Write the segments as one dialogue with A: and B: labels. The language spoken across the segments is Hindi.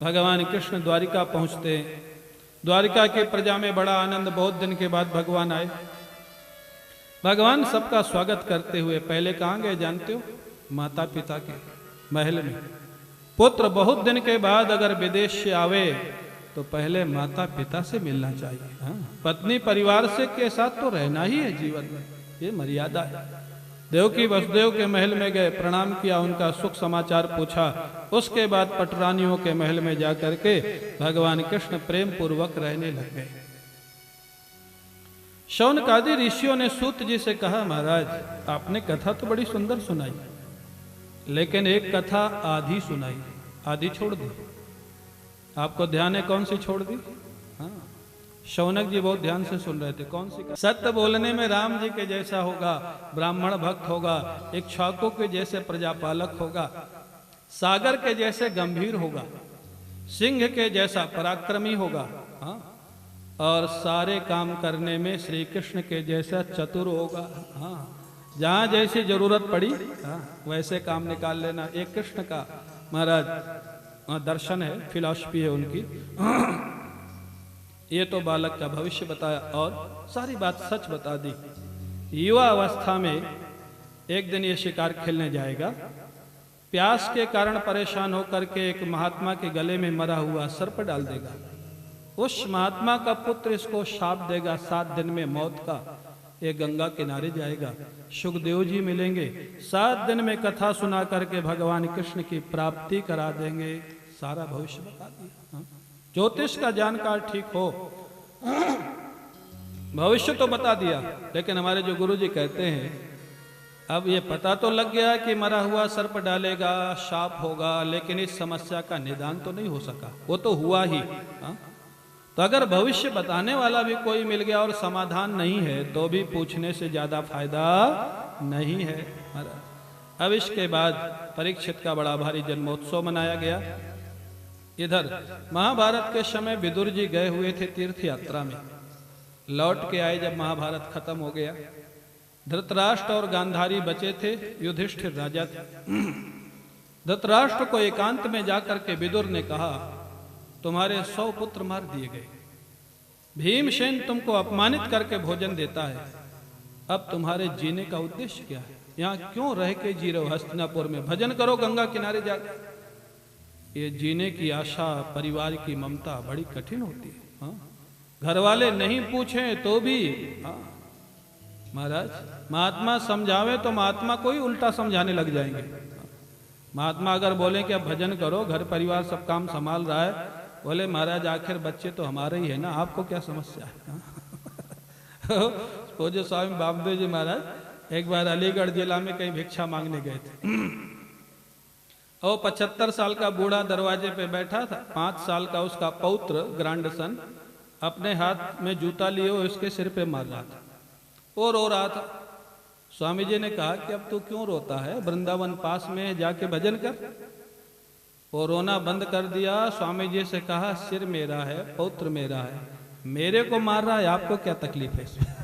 A: भगवान कृष्ण द्वारिका पहुंचते हैं। द्वारिका की प्रजा में बड़ा आनंद, बहुत दिन के बाद भगवान आए। भगवान सबका स्वागत करते हुए पहले कहाँ गए जानते हो? माता पिता के महल में। पुत्र बहुत दिन के बाद अगर विदेश से आवे तो पहले माता पिता से मिलना चाहिए। हाँ? पत्नी परिवार से के साथ तो रहना ही है जीवन में, ये मर्यादा है। देवकी वसुदेव के महल में गए, प्रणाम किया, उनका सुख समाचार पूछा। उसके बाद पटरानियों के महल में जाकर के भगवान कृष्ण प्रेम पूर्वक रहने लग गए। शौनकादि ऋषियों ने सूत जी से कहा, महाराज आपने कथा तो बड़ी सुंदर सुनाई, लेकिन एक कथा आधी सुनाई, आधी छोड़ दी। आपको ध्यान है कौन सी छोड़ दी? हाँ, शौनक जी बहुत ध्यान से सुन रहे थे। कौन सी? सत्य बोलने में राम जी के जैसा होगा, ब्राह्मण भक्त होगा, इक्ष्वाकु के जैसे प्रजापालक होगा, सागर के जैसे गंभीर होगा, सिंह के जैसा पराक्रमी होगा, हाँ, और सारे काम करने में श्री कृष्ण के जैसा चतुर होगा। हाँ, जहां जैसी जरूरत पड़ी, हाँ, वैसे काम निकाल लेना। एक कृष्ण का महाराज दर्शन है, फिलॉसफी है उनकी। ये तो बालक का भविष्य बताया और सारी बात सच बता दी। युवा अवस्था में एक दिन ये शिकार खेलने जाएगा। प्यास के कारण परेशान होकर के एक महात्मा के गले में मरा हुआ सर्प डाल देगा। उस महात्मा का पुत्र इसको शाप देगा 7 दिन में मौत का। ये गंगा किनारे जाएगा, सुखदेव जी मिलेंगे, 7 दिन में कथा सुना करके भगवान कृष्ण की प्राप्ति करा देंगे। सारा भविष्य बता दिया। ज्योतिष का जानकार ठीक हो, भविष्य तो बता दिया, लेकिन हमारे जो गुरु जी कहते हैं अब ये पता तो लग गया कि मरा हुआ सर्प डालेगा, शाप होगा, लेकिन इस समस्या का निदान तो नहीं हो सका, वो तो हुआ ही। तो अगर भविष्य बताने वाला भी कोई मिल गया और समाधान नहीं है तो भी पूछने से ज्यादा फायदा नहीं है। अब इसके बाद परीक्षित का बड़ा भारी जन्मोत्सव मनाया गया। इधर महाभारत के समय विदुर जी गए हुए थे तीर्थ यात्रा में, लौट के आए जब महाभारत खत्म हो गया। धृतराष्ट्र और गांधारी बचे थे, युधिष्ठिर राजा थे। धृतराष्ट्र को एकांत में जाकर के विदुर ने कहा, तुम्हारे 100 पुत्र मार दिए गए, भीमसेन तुमको अपमानित करके भोजन देता है, अब तुम्हारे जीने का उद्देश्य क्या है? यहाँ क्यों रह के जी रहे हो? हस्तिनापुर में भजन करो गंगा किनारे जाकर। ये जीने की आशा, परिवार की ममता बड़ी कठिन होती है। हाँ? घर वाले नहीं पूछें तो भी, हाँ, महाराज महात्मा समझावे तो महात्मा को ही उल्टा समझाने लग जाएंगे। महात्मा अगर बोले कि अब भजन करो, घर परिवार सब काम संभाल रहा है, बोले महाराज आखिर बच्चे तो हमारे ही है ना, आपको क्या समस्या है? पूज्य स्वामी बामदेव जी महाराज एक बार अलीगढ़ जिला में कहीं भिक्षा मांगने गए थे। और 75 साल का बूढ़ा दरवाजे पे बैठा था। 5 साल का उसका पौत्र ग्रांडसन अपने हाथ में जूता लिए उसके सिर पे मार रहा था, वो रो रहा था। स्वामी जी ने कहा कि अब तू क्यों रोता है, वृंदावन पास में जाके भजन कर। वो रोना बंद कर दिया। स्वामी जी से कहा, सिर मेरा है, पौत्र मेरा है, मेरे को मार रहा है, आपको क्या तकलीफ है इसमें?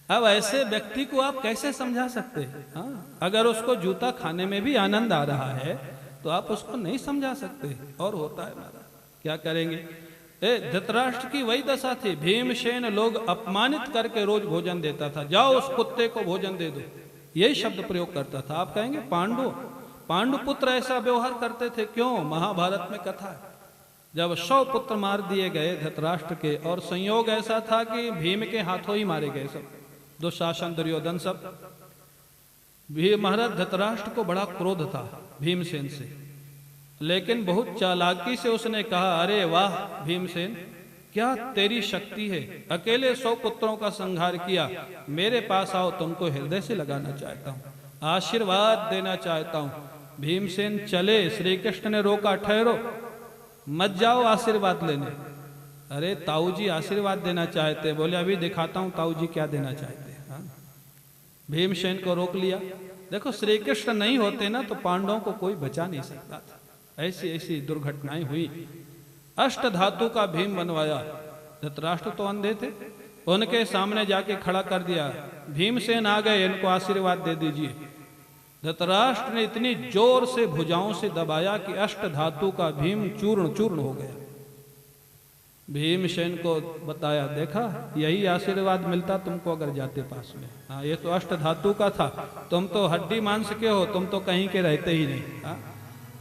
A: अब ऐसे व्यक्ति को आप कैसे समझा सकते हैं? हाँ? अगर उसको जूता खाने में भी आनंद आ रहा है तो आप उसको नहीं समझा सकते। और होता है महाराज, क्या करेंगे? धृतराष्ट्र की वही दशा थी। भीमसेन लोग अपमानित करके रोज भोजन देता था, जाओ उस कुत्ते को भोजन दे दो, यही शब्द प्रयोग करता था। आप कहेंगे पांडु पुत्र ऐसा व्यवहार करते थे क्यों? महाभारत में कथा है, जब 100 पुत्र मार दिए गए धृतराष्ट्र के, और संयोग ऐसा था कि भीम के हाथों ही मारे गए सब, दुशासन दुर्योधन सब। महाराज धृतराष्ट्र को बड़ा क्रोध था भीमसेन से, लेकिन बहुत चालाकी से उसने कहा, अरे वाह भीमसेन, क्या तेरी शक्ति है, अकेले 100 पुत्रों का संहार किया, मेरे पास आओ, तुमको हृदय से लगाना चाहता हूँ, आशीर्वाद देना चाहता हूँ। भीमसेन चले, श्री कृष्ण ने रोका, ठहरो, मत जाओ आशीर्वाद लेने। अरे ताऊ जी आशीर्वाद देना चाहते, बोले अभी दिखाता हूँ ताऊ जी क्या देना चाहते। भीमसेन को रोक लिया। देखो श्री कृष्ण नहीं होते ना तो पांडवों को कोई बचा नहीं सकता था। ऐसी ऐसी दुर्घटनाएं हुई। अष्ट धातु का भीम बनवाया। धृतराष्ट्र तो अंधे थे, उनके सामने जाके खड़ा कर दिया, भीमसेन आ गए, इनको आशीर्वाद दे दीजिए। धृतराष्ट्र ने इतनी जोर से भुजाओं से दबाया कि अष्ट धातु का भीम चूर्ण चूर्ण हो गया। भीमसेन को बताया, देखा यही आशीर्वाद मिलता तुमको अगर जाते पास में। हाँ, ये तो अष्ट धातु का था, तुम तो हड्डी मांस के हो, तुम तो कहीं के रहते ही नहीं। हाँ?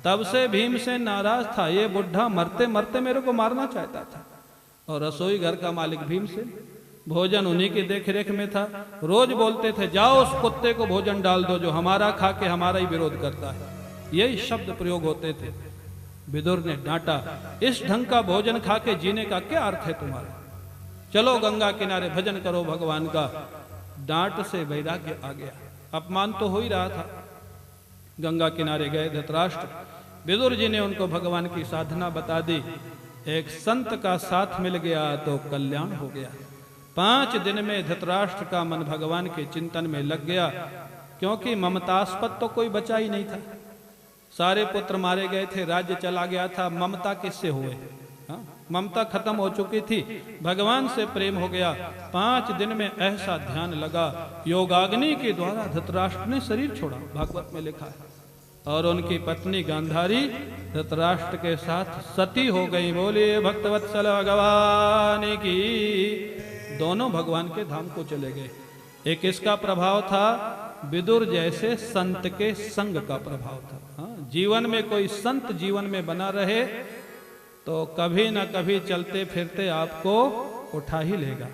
A: तब से भीमसेन नाराज था, ये बुढ़ा मरते मरते मेरे को मारना चाहता था। और रसोई घर का मालिक भीमसेन, भोजन उन्हीं की देख रेख में था। रोज बोलते थे, जाओ उस कुत्ते को भोजन डाल दो जो हमारा खा के हमारा ही विरोध करता है। यही शब्द प्रयोग होते थे। विदुर ने डांटा, इस ढंग का भोजन खा के जीने का क्या अर्थ है तुम्हारा? चलो गंगा किनारे भजन करो भगवान का। डांट से वैराग्य आ गया, अपमान तो हो ही रहा था। गंगा किनारे गए धृतराष्ट्र, विदुर जी ने उनको भगवान की साधना बता दी। एक संत का साथ मिल गया तो कल्याण हो गया। 5 दिन में धृतराष्ट्र का मन भगवान के चिंतन में लग गया, क्योंकि ममतास्पद तो कोई बचा ही नहीं था। सारे पुत्र मारे गए थे, राज्य चला गया था, ममता किससे हुए? हाँ? ममता खत्म हो चुकी थी, भगवान से प्रेम हो गया। 5 दिन में ऐसा ध्यान लगा, योगाग्नि के द्वारा धृतराष्ट्र ने शरीर छोड़ा, भागवत में लिखा है। और उनकी पत्नी गांधारी धृतराष्ट्र के साथ सती हो गई। बोलिए भक्तवत्सल भगवान की। दोनों भगवान के धाम को चले गए। एक इसका प्रभाव था, विदुर जैसे संत के संग का प्रभाव था। हाँ, जीवन में कोई संत जीवन में बना रहे तो कभी ना कभी चलते फिरते आपको उठा ही लेगा।